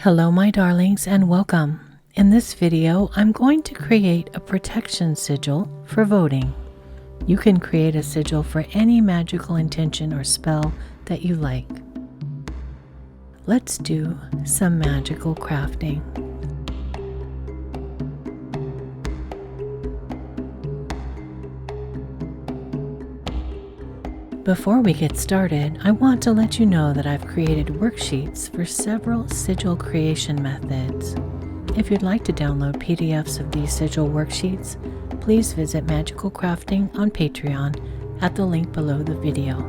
Hello my darlings and welcome. In this video, I'm going to create a protection sigil for voting. You can create a sigil for any magical intention or spell that you like. Let's do some magical crafting. Before we get started, I want to let you know that I've created worksheets for several sigil creation methods. If you'd like to download PDFs of these sigil worksheets, please visit Magical Crafting on Patreon at the link below the video.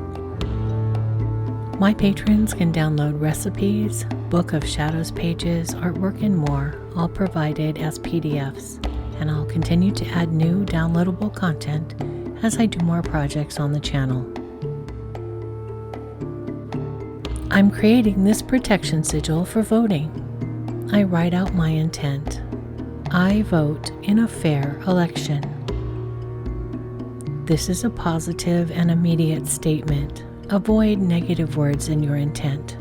My patrons can download recipes, Book of Shadows pages, artwork, and more, all provided as PDFs, and I'll continue to add new downloadable content as I do more projects on the channel. I'm creating this protection sigil for voting. I write out my intent. I vote in a fair election. This is a positive and immediate statement. Avoid negative words in your intent.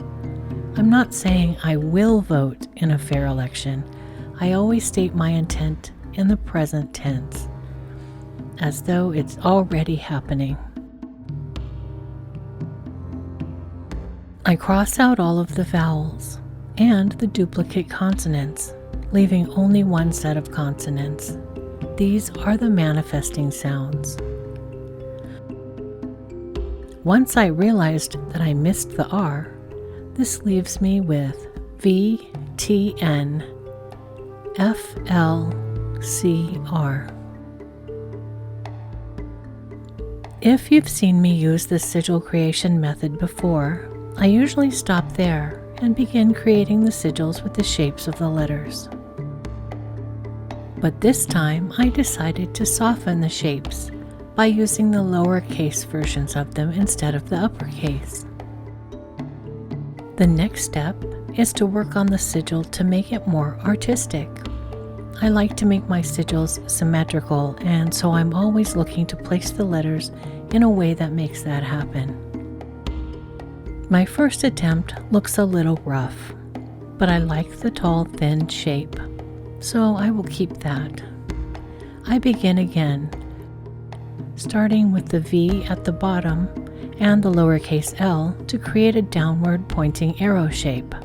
I'm not saying I will vote in a fair election. I always state my intent in the present tense, as though it's already happening. I cross out all of the vowels and the duplicate consonants, leaving only one set of consonants. These are the manifesting sounds. Once I realized that I missed the R, this leaves me with V, T, N, F, L, C, R. If you've seen me use the sigil creation method before, I usually stop there and begin creating the sigils with the shapes of the letters. But this time I decided to soften the shapes by using the lowercase versions of them instead of the uppercase. The next step is to work on the sigil to make it more artistic. I like to make my sigils symmetrical, and so I'm always looking to place the letters in a way that makes that happen. My first attempt looks a little rough, but I like the tall, thin shape, so I will keep that. I begin again, starting with the V at the bottom and the lowercase l to create a downward pointing arrow shape.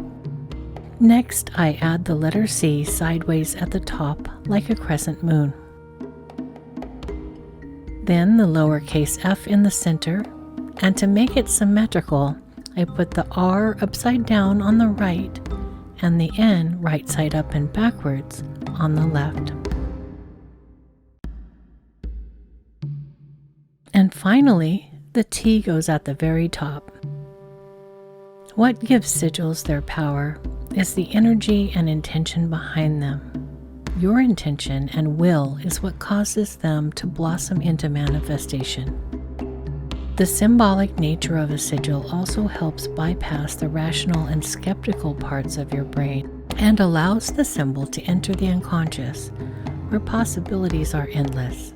Next, I add the letter C sideways at the top like a crescent moon. Then the lowercase f in the center, and to make it symmetrical, I put the R upside down on the right and the N right side up and backwards on the left. And finally, the T goes at the very top. What gives sigils their power is the energy and intention behind them. Your intention and will is what causes them to blossom into manifestation. The symbolic nature of a sigil also helps bypass the rational and skeptical parts of your brain and allows the symbol to enter the unconscious, where possibilities are endless.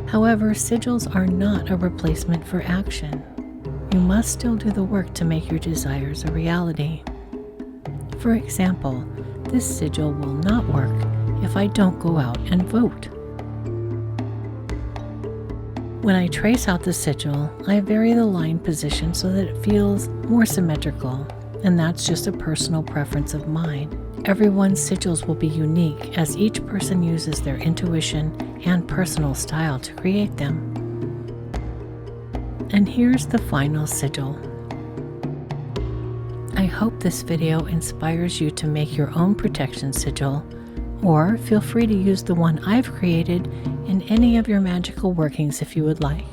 However, sigils are not a replacement for action. You must still do the work to make your desires a reality. For example, this sigil will not work if I don't go out and vote. When I trace out the sigil, I vary the line position so that it feels more symmetrical, and that's just a personal preference of mine. Everyone's sigils will be unique as each person uses their intuition and personal style to create them. And here's the final sigil. I hope this video inspires you to make your own protection sigil, or feel free to use the one I've created in any of your magical workings if you would like.